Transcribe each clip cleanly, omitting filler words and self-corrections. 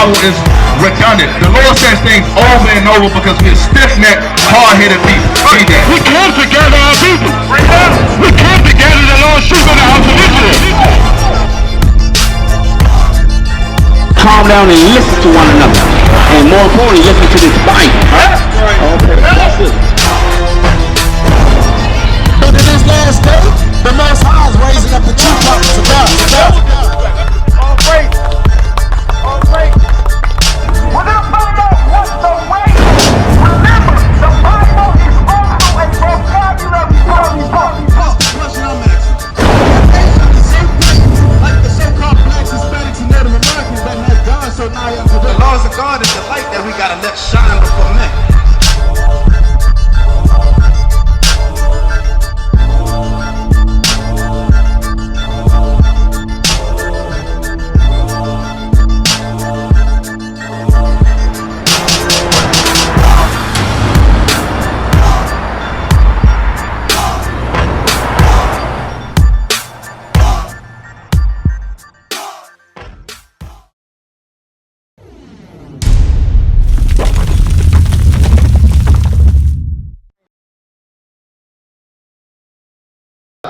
Bible is redundant. The Lord says things over and over because we're stiff-necked, hard-headed people. Read that. We came to gather our people. We came to gather the Lord's sheep in the house of Israel. Calm down and listen to one another. And more importantly, listen to this Bible. Okay, that's it. But in this last day, the Most High is raising up the true prophets of God. All great. All great. We're going to find out what's the way. Remember, the Bible is also a vocabulary book. Question I'm asking. The same people, like the so-called blacks, Hispanics, and Native Americans that had God so nigh unto them. The laws of God is the light that we gotta let shine before men.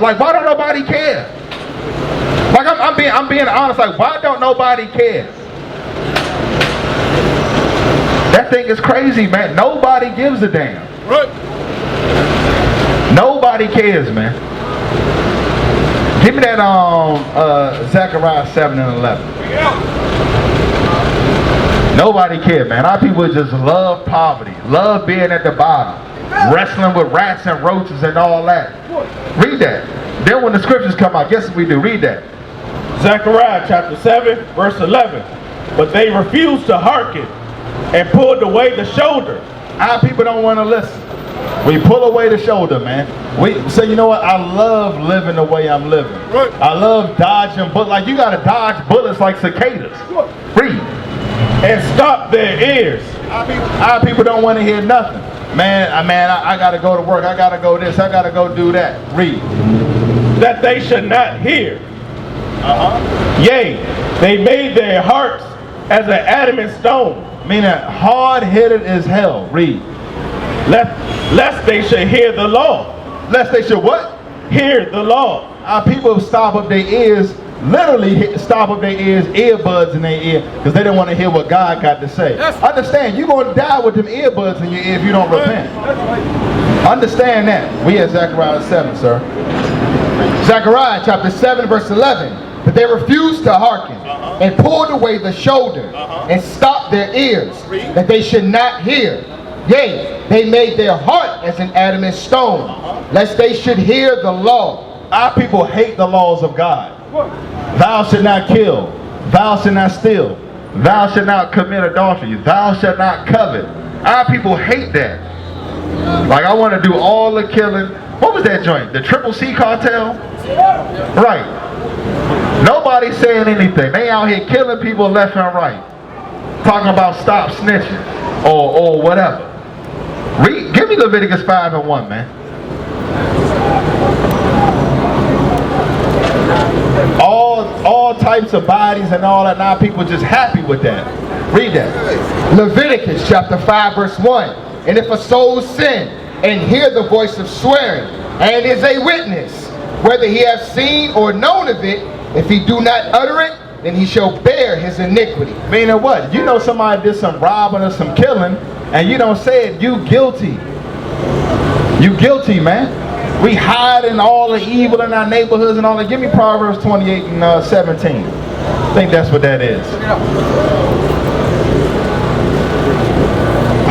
Like, why don't nobody care? Like, I'm being honest. Like, why don't nobody care? That thing is crazy, man. Nobody gives a damn. Right. Nobody cares, man. Give me that Zechariah 7 and 11. Nobody cares, man. Our people just love poverty, love being at the bottom, wrestling with rats and roaches and all that. Read that. Then when the scriptures come out, guess what we do? Read that. Zechariah chapter 7, verse 11. But they refused to hearken and pulled away the shoulder. Our people don't want to listen. We pull away the shoulder, man. We say, you know what? I love living the way I'm living. Right. I love dodging bullets. Like, you got to dodge bullets like cicadas. Read. And stop their ears. Our people don't want to hear nothing. Man, I got to go to work. I got to go this. I got to go do that. Read. That they should not hear. Yea, they made their hearts as an adamant stone. Meaning hard-headed as hell. Read. Lest they should hear the law. Lest they should what? Hear the law. Our people stop up their ears, literally stop up their ears, earbuds in their ear, because they don't want to hear what God got to say. Understand, you're going to die with them earbuds in your ear if you don't repent. Understand that. We at Zechariah 7, sir. Zechariah chapter 7 verse 11. But they refused to hearken and pulled away the shoulder and stopped their ears that they should not hear. Yea, they made their heart as an adamant stone, lest they should hear the law. Our people hate the laws of God. Thou shalt not kill. Thou shalt not steal. Thou shalt not commit adultery. Thou shalt not covet. Our people hate that. Like, I want to do all the killing. What was that joint? The Triple C cartel? Right. Nobody's saying anything. They out here killing people left and right. Talking about stop snitching or whatever. Give me Leviticus 5 and 1, man. All types of bodies and all that. Now people just happy with that. Read that. Leviticus chapter 5 verse 1. And if a soul sin and hear the voice of swearing and is a witness, whether he have seen or known of it, if he do not utter it, then he shall bear his iniquity. Meaning what? You know somebody did some robbing or some killing, and you don't say it, you guilty. You guilty, man. We hiding all the evil in our neighborhoods and all that. Give me Proverbs 28 and 17. I think that's what that is.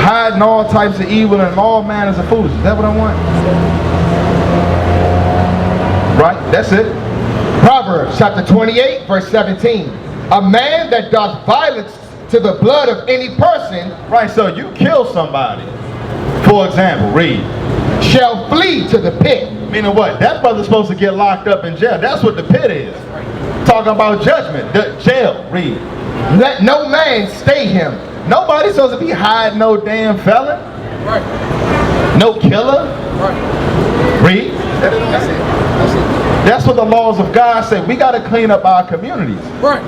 Hiding all types of evil and all manners of foolishness. Is that what I want? Right? That's it. Proverbs chapter 28 verse 17. A man that doth violence to the blood of any person, right, so you kill somebody, for example, read, shall flee to the pit. Meaning what? That brother's supposed to get locked up in jail. That's what the pit is. Talking about judgment. The jail. Read. Let no man stay him. Nobody's supposed to be hiding no damn felon. Right. No killer. Right. Read. That's what the laws of God say. We got to clean up our communities. Right.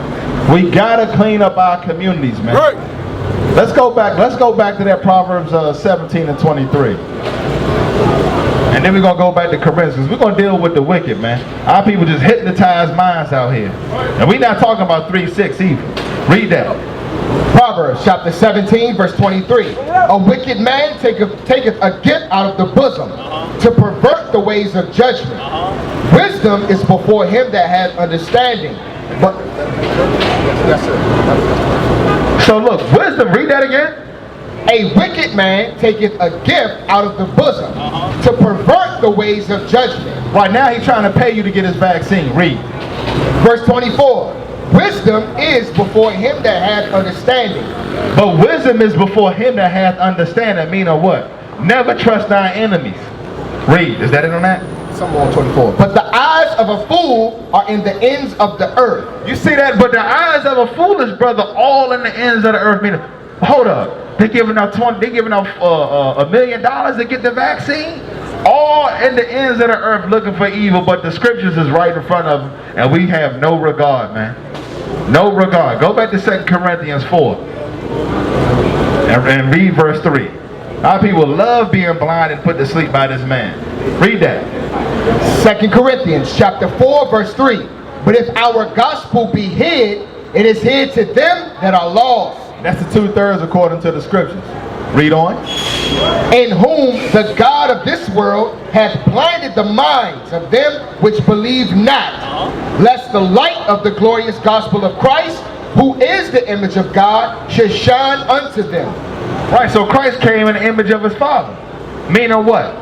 We gotta clean up our communities, man. Right. Let's go back to that Proverbs 17 and 23. And then we're gonna go back to Corinthians, because we're gonna deal with the wicked, man. Our people just hypnotize minds out here. And we're not talking about 3:6 either. Read that. Proverbs chapter 17 verse 23. A wicked man taketh a gift out of the bosom to pervert the ways of judgment. Wisdom is before him that hath understanding. But So look, wisdom, read that again. a wicked man taketh a gift out of the bosom to pervert the ways of judgment. Right now he's trying to pay you to get his vaccine. Read. Verse 24. Wisdom is before him that hath understanding. But wisdom is before him that hath understanding. Meaning what? Never trust thy enemies. Read. Is that it on that? Some on 24. But the eyes of a fool are in the ends of the earth. You see that? But the eyes of a foolish brother all in the ends of the earth. Meaning, hold up. They're giving out $1 million to get the vaccine. All in the ends of the earth looking for evil, but the scriptures is right in front of them, and we have no regard, man. No regard. Go back to 2 Corinthians 4 and read verse 3. Our people love being blind and put to sleep by this man. Read that. 2 Corinthians chapter 4 verse 3. But if our gospel be hid, it is hid to them that are lost. That's the 2/3 according to the scriptures. Read on. In whom the God of this world hath blinded the minds of them which believe not, lest the light of the glorious gospel of Christ, who is the image of God, should shine unto them. Right, so Christ came in the image of his Father. Meaning what?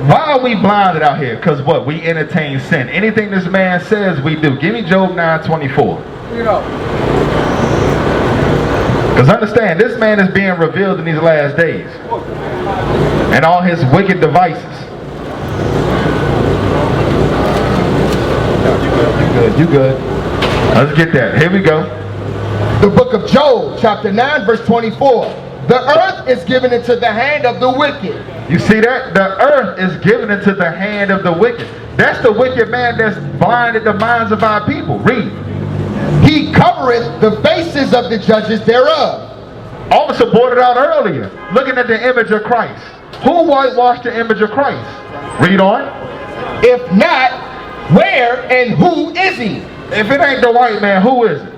Why are we blinded out here? Because what? We entertain sin. Anything this man says, we do. Give me Job 9:24. Because understand, this man is being revealed in these last days. And all his wicked devices. You good. Let's get that. Here we go. The book of Job, chapter 9, verse 24. The earth is given into the hand of the wicked. You see that? The earth is given into the hand of the wicked. That's the wicked man that's blinded the minds of our people. Read. He covereth the faces of the judges thereof. Also brought it out earlier. Looking at the image of Christ. Who whitewashed the image of Christ? Read on. If not, where and who is he? If it ain't the white man, who is it?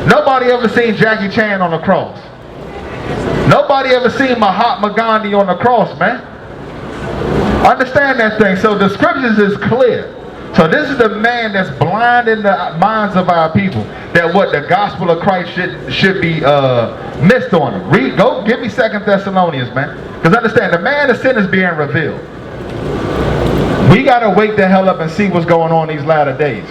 Nobody ever seen Jackie Chan on the cross. Nobody ever seen Mahatma Gandhi on the cross, man. Understand that thing. So the scriptures is clear. So this is the man that's blinding the minds of our people. That what the gospel of Christ should be missed on them. Read, go, give me 2 Thessalonians, man. Because understand, the man of sin is being revealed. We got to wake the hell up and see what's going on these latter days.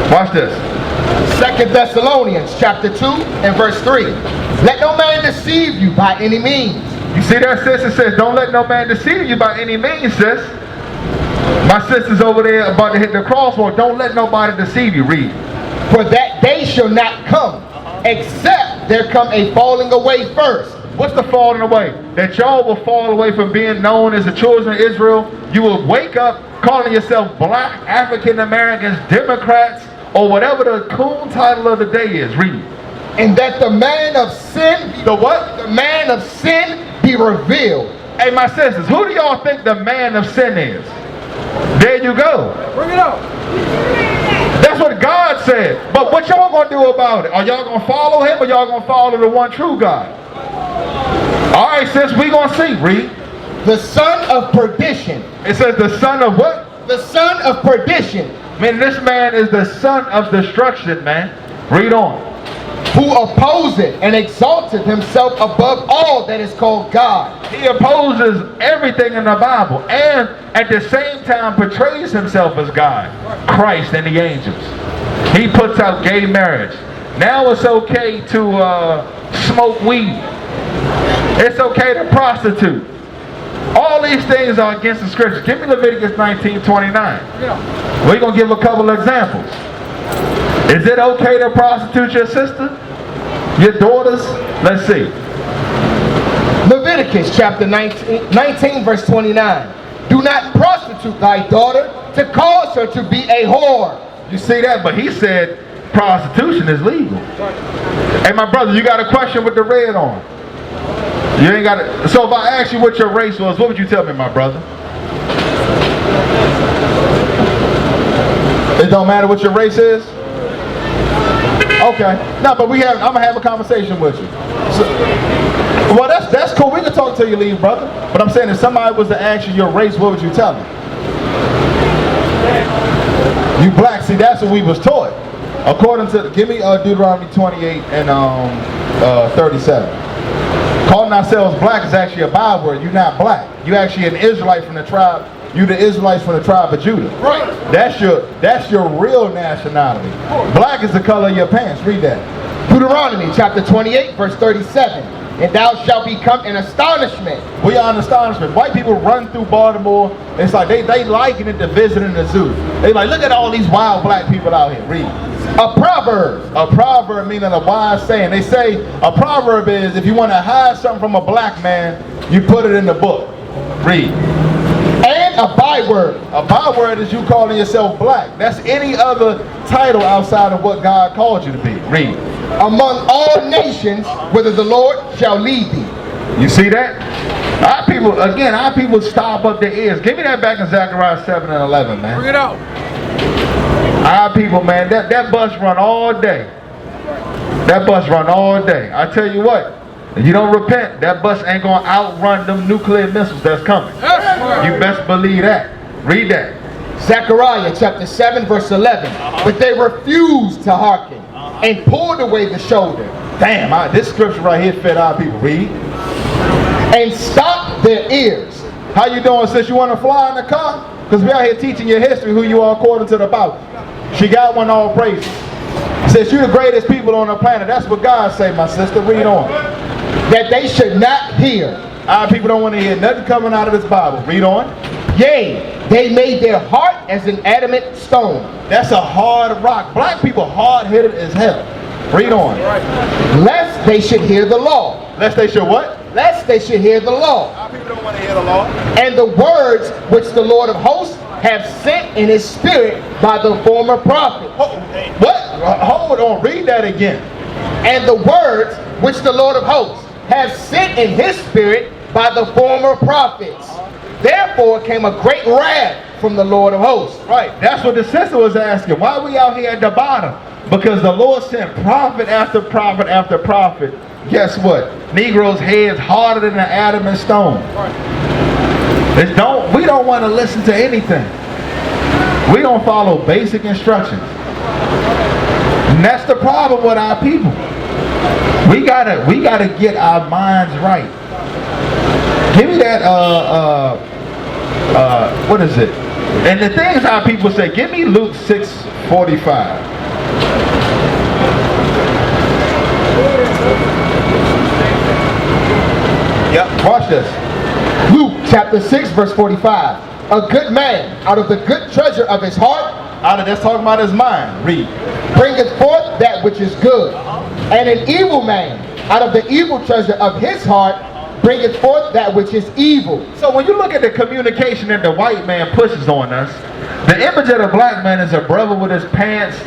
Watch this. 2 Thessalonians chapter 2 and verse 3. Let no man deceive you by any means. You see that, sis? It says, don't let no man deceive you by any means, sis. My sister's over there about to hit the crosswalk. Don't let nobody deceive you. Read. For that day shall not come, except there come a falling away first. What's the falling away? That y'all will fall away from being known as the children of Israel. You will wake up calling yourself black African Americans, Democrats, or whatever the cool title of the day is. Read. And that the man of sin, The what? the man of sin be revealed. Hey, my sisters, who do y'all think the man of sin is? There you go. Bring it up. That's what God said. But what y'all gonna do about it? Are y'all gonna follow him, or y'all gonna follow the one true God? All right, sis, we gonna see. Read. The son of perdition. It says the son of what? The son of perdition. Man, this man is the son of destruction, man. Read on. Who opposeth and exalteth himself above all that is called God. He opposes everything in the Bible, and at the same time portrays himself as God, Christ, and the angels. He puts out gay marriage. Now it's okay to smoke weed. It's okay to prostitute. All these things are against the scriptures. Give me Leviticus 19:29. We're going to give a couple examples. Is it okay to prostitute your sister? Your daughters? Let's see. Leviticus chapter 19 verse 29. Do not prostitute thy daughter to cause her to be a whore. You see that? But he said prostitution is legal. Hey, my brother, you got a question with the red on? You ain't got it. So if I ask you what your race was, what would you tell me, my brother? It don't matter what your race is? Okay. No, but I'm gonna have a conversation with you. So, well, that's cool. We can talk till you leave, brother. But I'm saying if somebody was to ask you your race, what would you tell me? You black. See, that's what we was taught. According to, give me Deuteronomy 28 and 37. Calling ourselves black is actually a byword. You're not black. You actually an Israelite from the tribe. You the Israelites from the tribe of Judah. Right. That's your real nationality. Black is the color of your pants. Read that. Deuteronomy chapter 28 verse 37. And thou shalt become an astonishment. We are an astonishment. White people run through Baltimore. It's like they liken it to visiting the zoo. They like, look at all these wild black people out here. Read. A proverb. A proverb meaning a wise saying. They say a proverb is if you want to hide something from a black man, you put it in the book. Read. And a byword. A byword is you calling yourself black. That's any other title outside of what God called you to be. Read. Among all nations, whither the Lord shall lead thee. You see that? Our people stop up their ears. Give me that back in Zechariah 7 and 11, man. Bring it out. Our people, man, that bus run all day. That bus run all day. I tell you what, if you don't repent, that bus ain't going to outrun them nuclear missiles that's coming. You best believe that. Read that. Zechariah chapter 7 verse 11. But they refused to hearken and pulled away the shoulder. Damn, this scripture right here fed our people. Read. And stopped their ears. How you doing, sis? You want to fly in the car? Because we out here teaching your history, who you are according to the Bible. She got one, all praises. Says you're the greatest people on the planet. That's what God say, my sister. Read on. That they should not hear. Our people don't want to hear nothing coming out of this Bible. Read on. Yea, they made their heart as an adamant stone. That's a hard rock. Black people hard-headed as hell. Read on. Lest they should hear the law. Lest they should what? Lest they should hear the law. Our people don't want to hear the law. And the words which the Lord of hosts have sent in his spirit by the former prophet. What? Hold on. Read that again. And the words which the Lord of hosts have sent in his spirit by the former prophets. Therefore came a great wrath from the Lord of hosts. Right. That's what the sister was asking. Why are we out here at the bottom? Because the Lord sent prophet after prophet after prophet. Guess what? Negroes' heads harder than an adamant stone. We don't want to listen to anything. We don't follow basic instructions. And that's the problem with our people. We gotta get our minds right. Give me that what is it? And the things our people say, give me Luke 6:45. Yep, watch this. Luke chapter 6 verse 45. A good man out of the good treasure of his heart, That's talking about his mind. Read. bringeth forth that which is good. And an evil man out of the evil treasure of his heart, bringeth forth that which is evil. So when you look at the communication that the white man pushes on us, the image of the black man is a brother with his pants,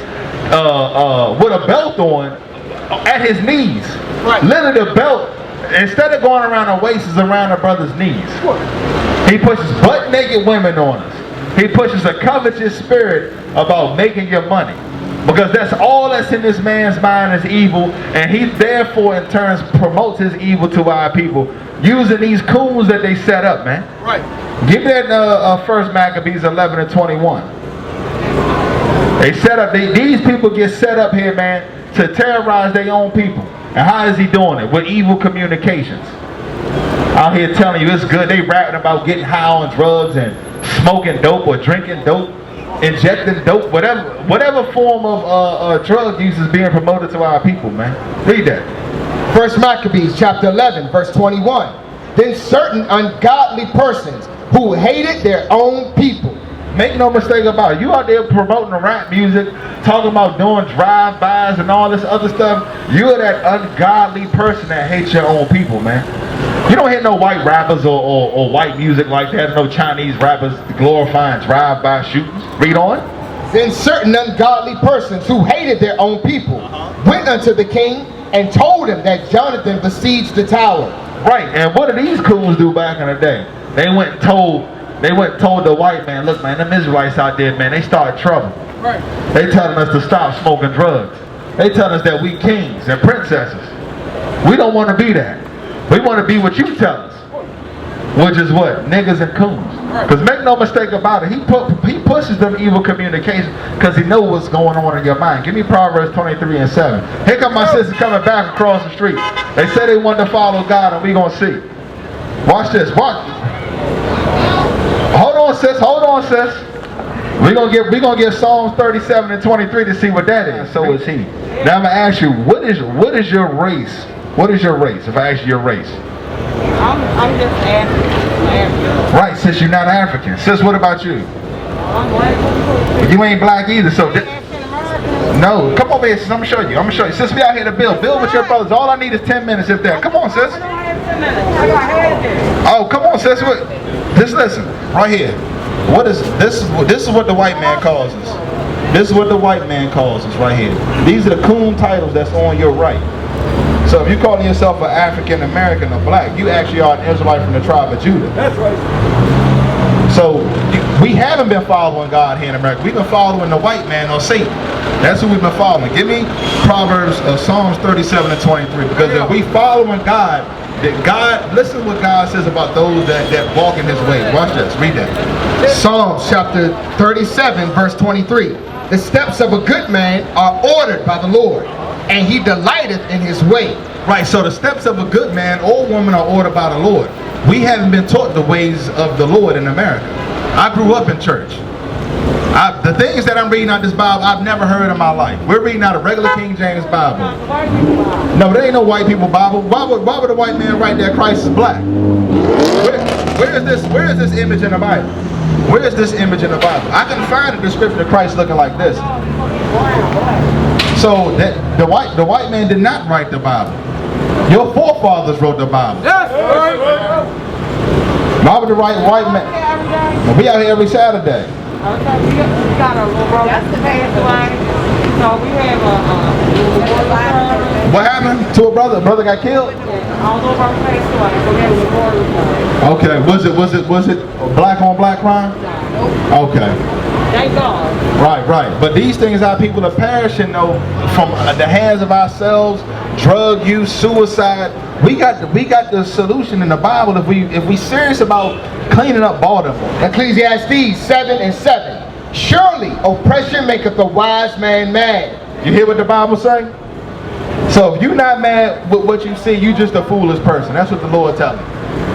with a belt on, at his knees. Right. Literally the belt, instead of going around the waist, is around the brother's knees. He pushes butt naked women on us. He pushes a covetous spirit about making your money. Because that's all that's in this man's mind is evil, and he therefore in turn promotes his evil to our people using these coons that they set up, man. Right. Give that first Maccabees 11 and 21. They set up, these people get set up here, man, to terrorize their own people. And how is he doing it? With evil communications. Out here telling you it's good. They rapping about getting high on drugs and smoking dope or drinking dope, injecting dope, whatever form of drug use is being promoted to our people, man. Read that. First Maccabees chapter 11 verse 21. Then certain ungodly persons who hated their own people. Make no mistake about it. You out there promoting the rap music, talking about doing drive-bys and all this other stuff. You're that ungodly person that hates your own people, man. You don't hear no white rappers or white music like that. No Chinese rappers glorifying drive-by shootings. Read on. Then certain ungodly persons who hated their own people went unto the king and told him that Jonathan besieged the tower. Right, and what did these coons do back in the day? They went and told the white man, look man, them Israelites out there, man, they started trouble. Right. They telling us to stop smoking drugs. They telling us that we kings and princesses. We don't want to be that. We want to be what you tell us, which is what? Niggas and coons. Because make no mistake about it, he pushes them evil communication because he knows what's going on in your mind. Give me Proverbs 23:7. Here come my sisters coming back across the street. They say they want to follow God, and we gonna see. Watch this. Watch. Hold on, sis. Hold on, sis. We gonna get Psalms 37 and 23 to see what that is. So is he. Now I'm gonna ask you, what is your race? What is your race? If I ask you your race. I'm just African. Right, sis, you're not African. Sis, what about you? I'm black. You ain't black either, so no. Come over here, sis. I'm gonna show you. Sis, we out here to build with your brothers. All I need is 10 minutes if that. Come on, sis. I don't have 10 minutes. I got head. Oh, come on, sis. Just listen, right here. What is this? This is what the white man calls us. This is what the white man calls us right here. These are the coon titles that's on your right. So if you're calling yourself an African American or black, you actually are an Israelite from the tribe of Judah. That's right. So we haven't been following God here in America. We've been following the white man or Satan. That's who we've been following. Give me Proverbs, Psalms 37 and 23. Because if we following God, that God, listen what God says about those that walk in his ways. Watch this. Read that. Psalms chapter 37 verse 23. The steps of a good man are ordered by the Lord, and he delighteth in his way. Right, so the steps of a good man or woman are ordered by the Lord. We haven't been taught the ways of the Lord in America. I grew up in church. The things that I'm reading out this Bible, I've never heard in my life. We're reading out a regular King James Bible. No, there ain't no white people Bible. Why would the white man write that Christ is black? Where is this image in the Bible? Where is this image in the Bible? I can find a description of Christ looking like this. So that the white man did not write the Bible. Your forefathers wrote the Bible. Yes, right. Why would the white man? We out here every Saturday. We got a little brother. That's the passway. So we have a What happened to a brother? A brother got killed? all over our passway. So we have a border. Okay. Was it black on black crime? Okay. Thank God. Right. But these things our people are perishing though from the hands of ourselves, drug use, suicide. We got the solution in the Bible if we serious about cleaning up Baltimore. Ecclesiastes 7 and 7. Surely oppression maketh the wise man mad. You hear what the Bible say? So if you're not mad with what you see, you just a foolish person. That's what the Lord telling you.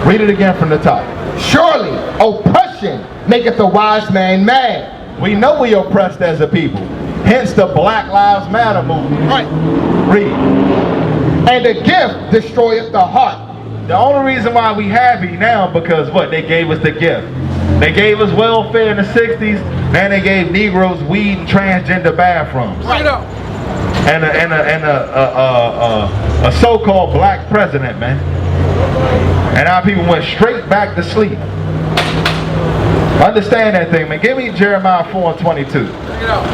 Read it again from the top. Surely oppression maketh the wise man mad. We know we oppressed as a people. Hence the Black Lives Matter movement. Right. Read. And the gift destroyeth the heart. The only reason why we happy now because what? They gave us the gift. They gave us welfare in the 60s. Then they gave Negroes weed and transgender bathrooms. Right up. And a so-called black president, man. And our people went straight back to sleep. Understand that thing, man. Give me Jeremiah 4 and 22. Check it out.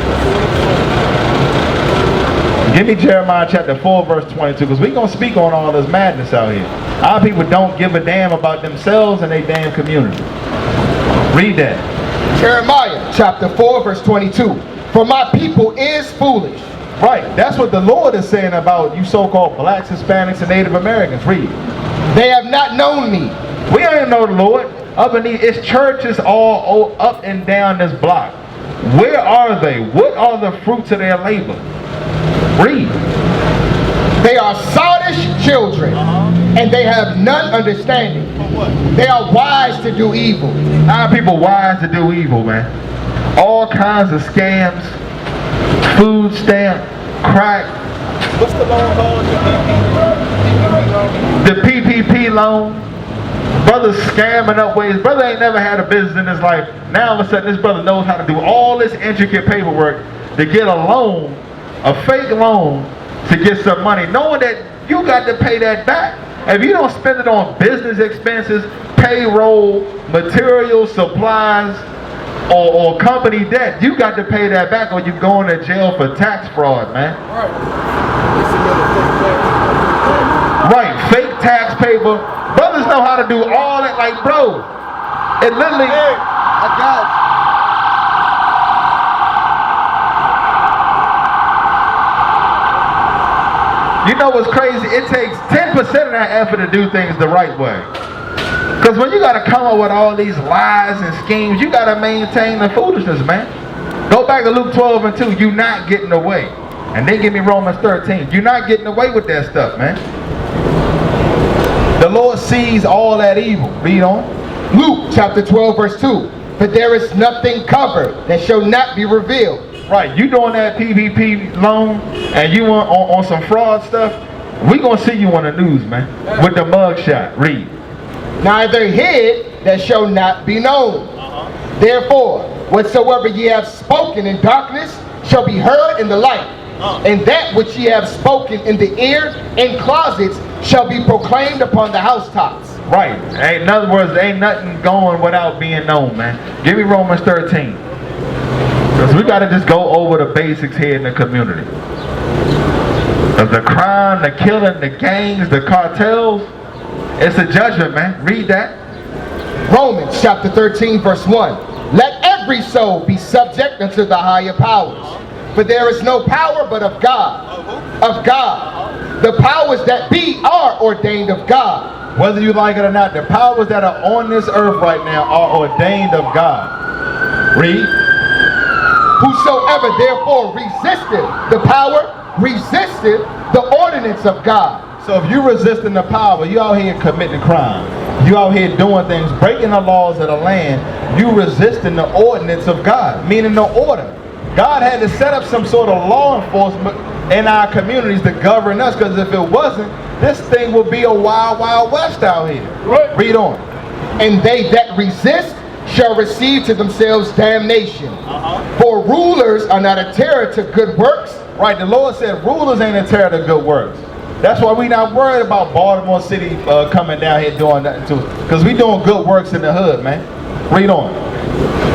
Give me Jeremiah chapter 4 verse 22 because we're going to speak on all this madness out here. Our people don't give a damn about themselves and their damn community. Read that. Jeremiah chapter 4 verse 22. For my people is foolish. Right. That's what the Lord is saying about you so-called blacks, Hispanics, and Native Americans. Read. They have not known me. We don't know the Lord. Up in it's churches all up and down this block. Where are they? What are the fruits of their labor? Read. They are sottish children, and they have none understanding. They are wise to do evil. Our people wise to do evil, man. All kinds of scams, food stamp, crack. What's the loan called? The PPP loan. Brother's scamming up ways. Brother ain't never had a business in his life. Now all of a sudden this brother knows how to do all this intricate paperwork to get a loan, a fake loan, to get some money, knowing that you got to pay that back. If you don't spend it on business expenses, payroll, materials, supplies, or company debt, you got to pay that back or you going to jail for tax fraud, man. Right, fake tax paper. Brothers know how to do all that. Like, bro, it literally... I got you. You know what's crazy? It takes 10% of that effort to do things the right way. Because when you got to come up with all these lies and schemes, you got to maintain the foolishness, man. Go back to Luke 12 and 2. You're not getting away. And then give me Romans 13. You're not getting away with that stuff, man. The Lord sees all that evil. Read on. Luke chapter 12 verse 2. For there is nothing covered that shall not be revealed. Right, you doing that PPP loan and you on some fraud stuff, we gonna see you on the news, man, with the mug shot. Read. Neither hid that shall not be known. Therefore, whatsoever ye have spoken in darkness shall be heard in the light. And that which ye have spoken in the ear in closets shall be proclaimed upon the housetops. Right. In other words, there ain't nothing going without being known, man. Give me Romans 13. Because we got to just go over the basics here in the community. Because the crime, the killing, the gangs, the cartels, it's a judgment, man. Read that. Romans chapter 13 verse 1. Let every soul be subject unto the higher powers. For there is no power but of God. Of God. The powers that be are ordained of God. Whether you like it or not, the powers that are on this earth right now are ordained of God. Read. Whosoever therefore resisteth the power, resisteth the ordinance of God. So if you resisting the power, you out here committing crime. You out here doing things, breaking the laws of the land. You resisting the ordinance of God, meaning the order. God had to set up some sort of law enforcement in our communities to govern us, because if it wasn't, this thing would be a wild, wild west out here. Right. Read on. And they that resist shall receive to themselves damnation. For rulers are not a terror to good works. Right, the Lord said rulers ain't a terror to good works. That's why we not worried about Baltimore City coming down here doing nothing to us, because we doing good works in the hood, man. Read on.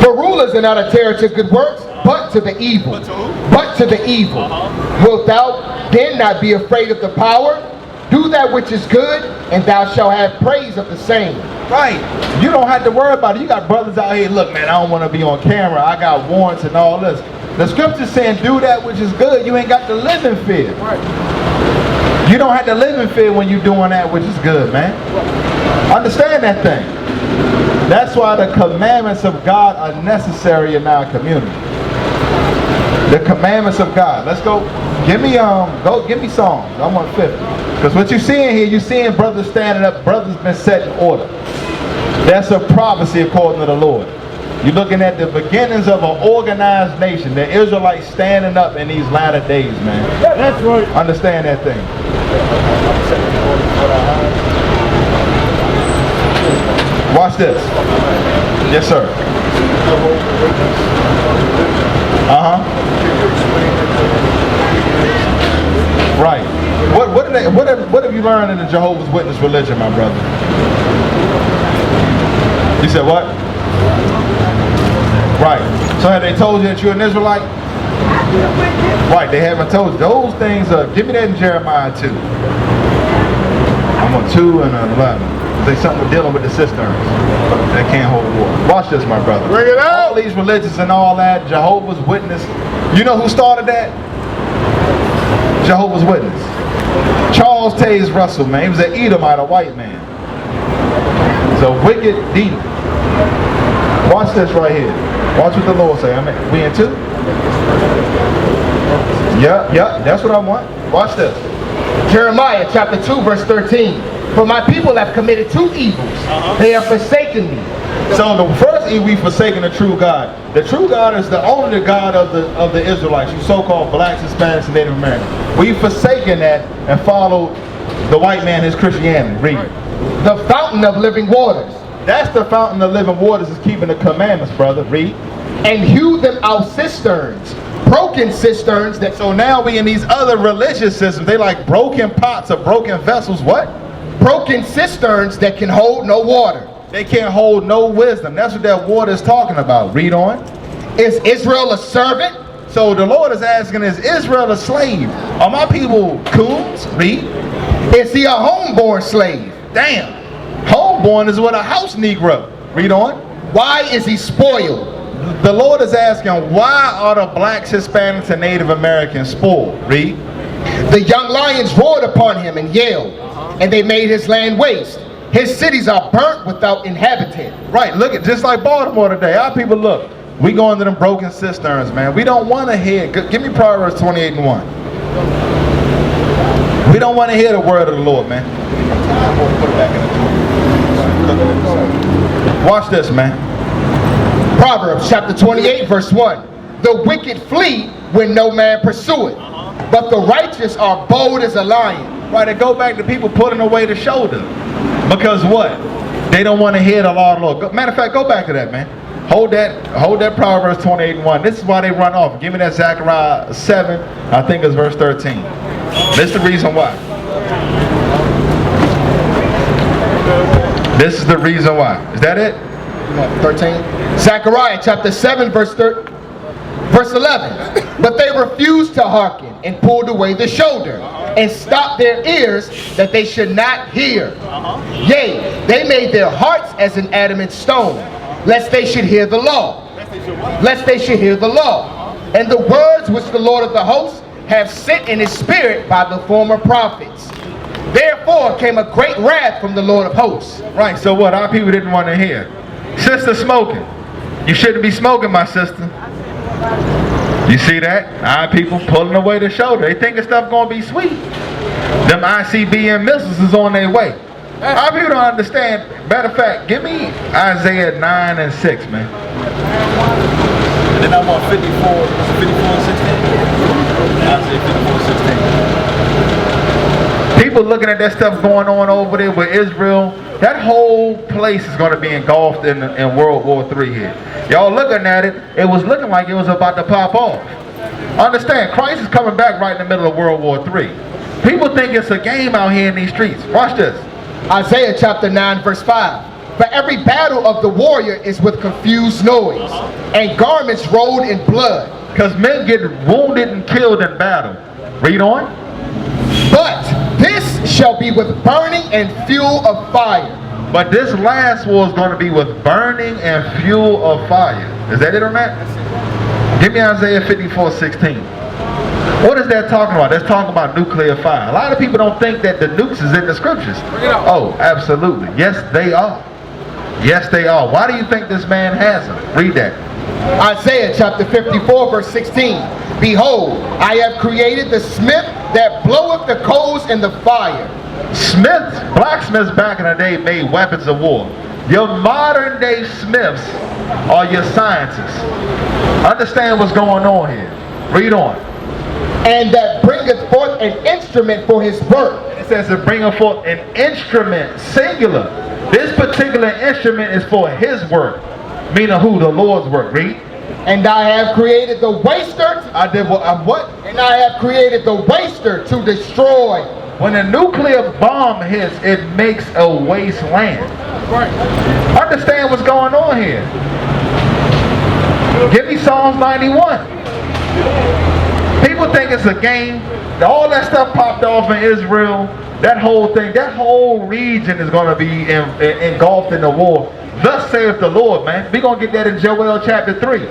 For rulers are not a terror to good works, but to the evil. But to the evil. Wilt thou then not be afraid of the power? Do that which is good, and thou shalt have praise of the same. Right. You don't have to worry about it. You got brothers out here, look, man, I don't want to be on camera. I got warrants and all this. The scripture's saying do that which is good. You ain't got to live in fear. Right. You don't have to live in fear when you're doing that which is good, man. Understand that thing. That's why the commandments of God are necessary in our community. The commandments of God. Let's go. Give me Psalms. I'm 150. Because what you're seeing here, you're seeing brothers standing up. Brothers been set in order. That's a prophecy according to the Lord. You're looking at the beginnings of an organized nation. The Israelites standing up in these latter days, man. That's right. Understand that thing. Watch this. Yes, sir. Right. What have you learned in the Jehovah's Witness religion, my brother? You said what? Right. So have they told you that you're an Israelite? Right, they haven't told you. Those things are, give me that in Jeremiah 2. I'm on 2 and 11. There's something we're dealing with the cisterns that can't hold water. Watch this, my brother. Bring it out. All these religions and all that, Jehovah's Witness. You know who started that? Jehovah's Witness. Charles Taze Russell, man. He was an Edomite, a white man. He's a wicked demon. Watch this right here. Watch what the Lord say. We in 2? Yeah, that's what I want. Watch this. Jeremiah chapter 2 verse 13. For my people have committed 2 evils. They have forsaken me. So the first evil, we forsaken the true God. The true God is the only God of the Israelites, you so-called blacks, Hispanics, and Native Americans. We've forsaken that and followed the white man, his Christianity. Read. The fountain of living waters. That's the fountain of living waters, is keeping the commandments, brother. Read. And hew them out cisterns, broken cisterns. That so now we in these other religious systems, they like broken pots or broken vessels. What? Broken cisterns that can hold no water. They can't hold no wisdom. That's what that water is talking about. Read on. Is Israel a servant? So the Lord is asking, is Israel a slave? Are my people coons? Read. Is he a homeborn slave? Damn. Homeborn is what a house Negro. Read on. Why is he spoiled? The Lord is asking, why are the blacks, Hispanics, and Native Americans spoiled? Read. The young lions roared upon him and yelled, and they made his land waste. His cities are burnt without inhabitant. Right, look at just like Baltimore today. Our people, look, we go into them broken cisterns, man. We don't want to hear, give me Proverbs 28:1. We don't want to hear the word of the Lord, man. Put it back in the Watch this, man. Proverbs chapter 28 verse 1. The wicked flee when no man pursueth, but the righteous are bold as a lion. Right, it go back to people pulling away the shoulder. Because what? They don't want to hear the law of the Lord. Matter of fact, go back to that, man. Hold that Proverbs 28:1. This is why they run off. Give me that Zechariah 7, I think it's verse 13. This is the reason why. This is the reason why. Is that it? 13. Zechariah chapter 7 verse 11. But they refused to hearken and pulled away the shoulder and stopped their ears that they should not hear. Yea, they made their hearts as an adamant stone, lest they should hear the law. Lest they should hear the law. And the words which the Lord of the hosts have sent in his spirit by the former prophets. Therefore came a great wrath from the Lord of hosts. Right, so what? Our people didn't want to hear. Sister smoking. You shouldn't be smoking, my sister. You see that? Our people pulling away the shoulder. They thinking stuff gonna be sweet. Them ICBM missiles is on their way. Our people don't understand. Matter of fact, give me Isaiah 9 and 6, man. Then I want 54 and 16. Isaiah 54 and 16. People looking at that stuff going on over there with Israel, that whole place is going to be engulfed in World War III here. Y'all looking at it, it was looking like it was about to pop off. Understand, Christ is coming back right in the middle of World War III. People think it's a game out here in these streets. Watch this. Isaiah chapter 9 verse 5. For every battle of the warrior is with confused noise, and garments rolled in blood. Because men get wounded and killed in battle. Read on. But this shall be with burning and fuel of fire. But this last war is going to be with burning and fuel of fire. Is that it or not? Give me Isaiah 54:16. What is that talking about? That's talking about nuclear fire. A lot of people don't think that the nukes is in the scriptures. Oh, absolutely. Yes, they are. Yes, they are. Why do you think this man has them? Read that. Isaiah chapter 54 verse 16. Behold, I have created the smith that bloweth the coals in the fire. Smiths, blacksmiths back in the day made weapons of war. Your modern day smiths are your scientists. Understand what's going on here. Read on. And that bringeth forth an instrument for his work. It says to bring forth an instrument, singular. This particular instrument is for his work. Meaning who? The Lord's work. Read. And I have created the waster. I did what? And I have created the waster to destroy. When a nuclear bomb hits, it makes a wasteland. Right. Understand what's going on here. Give me Psalms 91. People think it's a game. All that stuff popped off in Israel. That whole thing, that whole region is going to be engulfed in the war. Thus saith the Lord, man. We're going to get that in Joel chapter 3.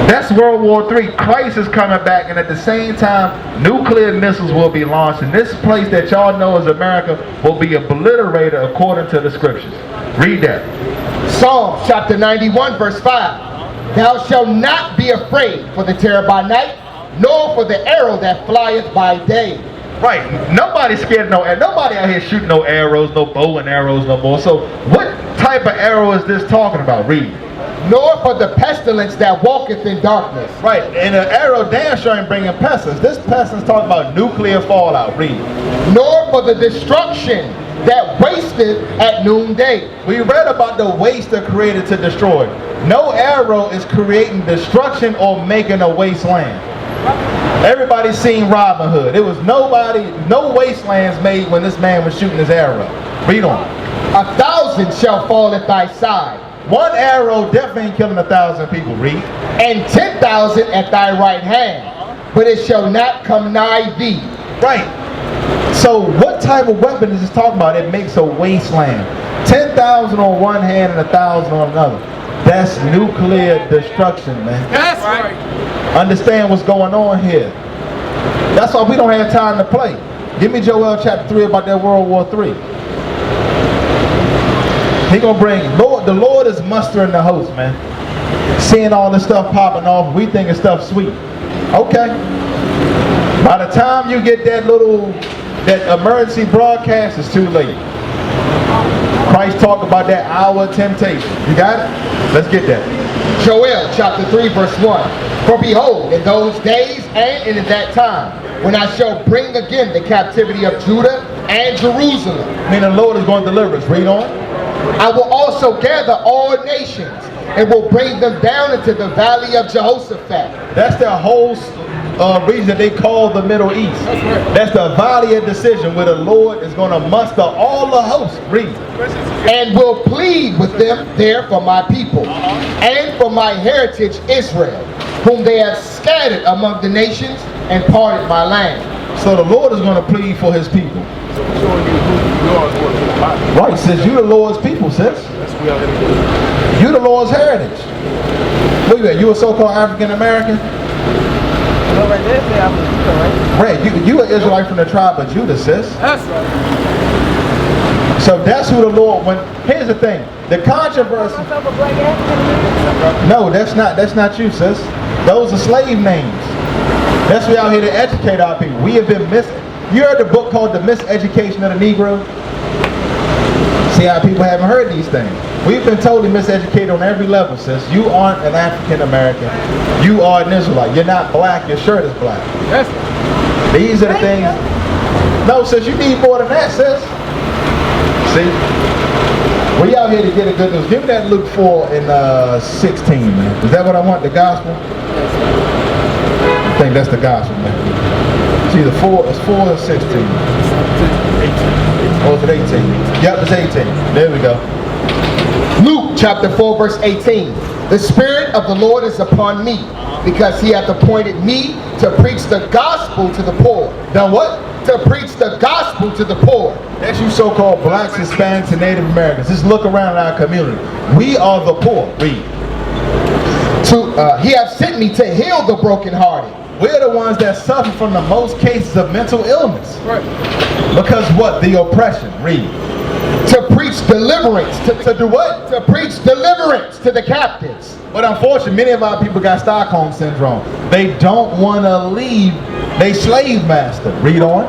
That's World War III. Christ is coming back, and at the same time, nuclear missiles will be launched. And this place that y'all know as America will be obliterated according to the scriptures. Read that. Psalm chapter 91 verse 5. Thou shalt not be afraid for the terror by night, nor for the arrow that flieth by day. Right. Nobody's scared of no arrows. Nobody out here shooting no arrows, no bow and arrows no more. So what type of arrow is this talking about? Read. Nor for the pestilence that walketh in darkness. Right. And an arrow damn sure ain't bringing pestilence. This pestilence talking about nuclear fallout. Read. Nor for the destruction that wasteth at noonday. We read about the waster created to destroy. No arrow is creating destruction or making a wasteland. Everybody seen Robin Hood. It was no wastelands made when this man was shooting his arrow. Read on. 1,000 shall fall at thy side, One arrow definitely ain't killing 1,000 people. Read. and 10,000 at thy right hand, but it shall not come nigh thee. Right. So what type of weapon is this talking about? It makes a wasteland. 10,000 on one hand and 1,000 on another. That's nuclear destruction, man. That's right. Understand what's going on here. That's why we don't have time to play. Give me Joel chapter 3 about that World War III. He gonna bring, the Lord is mustering the host, man. Seeing all this stuff popping off, we think it's stuff sweet. Okay. By the time you get that emergency broadcast, it's too late. Christ talked about that hour of temptation. You got it? Let's get that. Joel chapter 3 verse 1. For behold, in those days and in that time, when I shall bring again the captivity of Judah and Jerusalem. Meaning the Lord is going to deliver us. Read on. I will also gather all nations and will bring them down into the valley of Jehoshaphat. That's the whole reason that they call the Middle East. That's the valley of decision where the Lord is going to muster all the hosts. Read. And will plead with them there for my people and for my heritage Israel, whom they have scattered among the nations and parted my land. So the Lord is going to plead for his people. Right, sis, you the Lord's people, sis. You the Lord's heritage. Where you at? You a so-called African American? Right, you an Israelite from the tribe of Judah, sis. That's right. So that's who the Lord, here's the thing, the controversy. No, that's not you, sis. Those are slave names. That's why we out here to educate our people. We have been you heard the book called The Miseducation of the Negro? See how people haven't heard these things. We've been totally miseducated on every level, sis. You aren't an African American. You are an Israelite. You're not black, your shirt is black. That's These are the things. No, sis, you need more than that, sis. See? We out here to get a good news. Give me that Luke 4 and 16, man. Is that what I want, the gospel? I think that's the gospel, man. It's either 4 or 16. Or is it 18? Yep, it's 18. There we go. Luke chapter 4 verse 18. The Spirit of the Lord is upon me, because he hath appointed me to preach the gospel to the poor. Now what? To preach the gospel to the poor. That's you so-called blacks, Hispanics, and Native Americans. Just look around in our community. We are the poor. Read. He hath sent me to heal the brokenhearted. We're the ones that suffer from the most cases of mental illness. right. Because what? The oppression. Read. To preach deliverance. To do what? To preach deliverance to the captives. But unfortunately, many of our people got Stockholm Syndrome. They don't want to leave their slave master. Read on.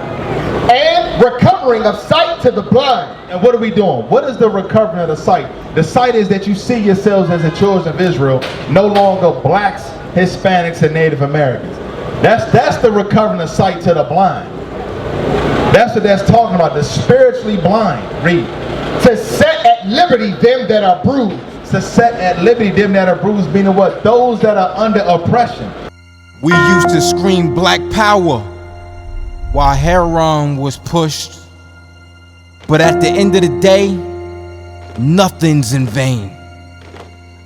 And recovering of sight to the blind. And what are we doing? What is the recovering of the sight? The sight is that you see yourselves as the children of Israel, no longer blacks, Hispanics, and Native Americans. That's the recovering of sight to the blind. That's what that's talking about, the spiritually blind. Read. To set at liberty them that are bruised. To set at liberty them that are bruised, meaning what? Those that are under oppression. We used to scream black power while heroin was pushed. But at the end of the day, nothing's in vain.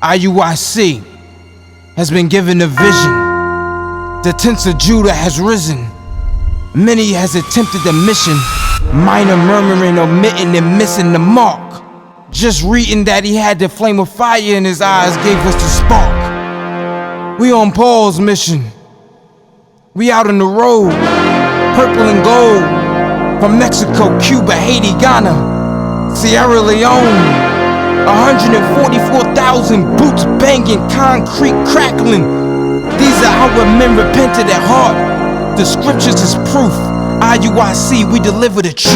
IUIC has been given a vision. The tents of Judah has risen. Many has attempted the mission, minor murmuring, omitting, and missing the mark. Just reading that he had the flame of fire in his eyes gave us the spark. We on Paul's mission. We out on the road, purple and gold, from Mexico, Cuba, Haiti, Ghana, Sierra Leone. 144,000 boots banging, concrete crackling. These are our men repented at heart. The scriptures is proof. IUIC, we deliver the truth.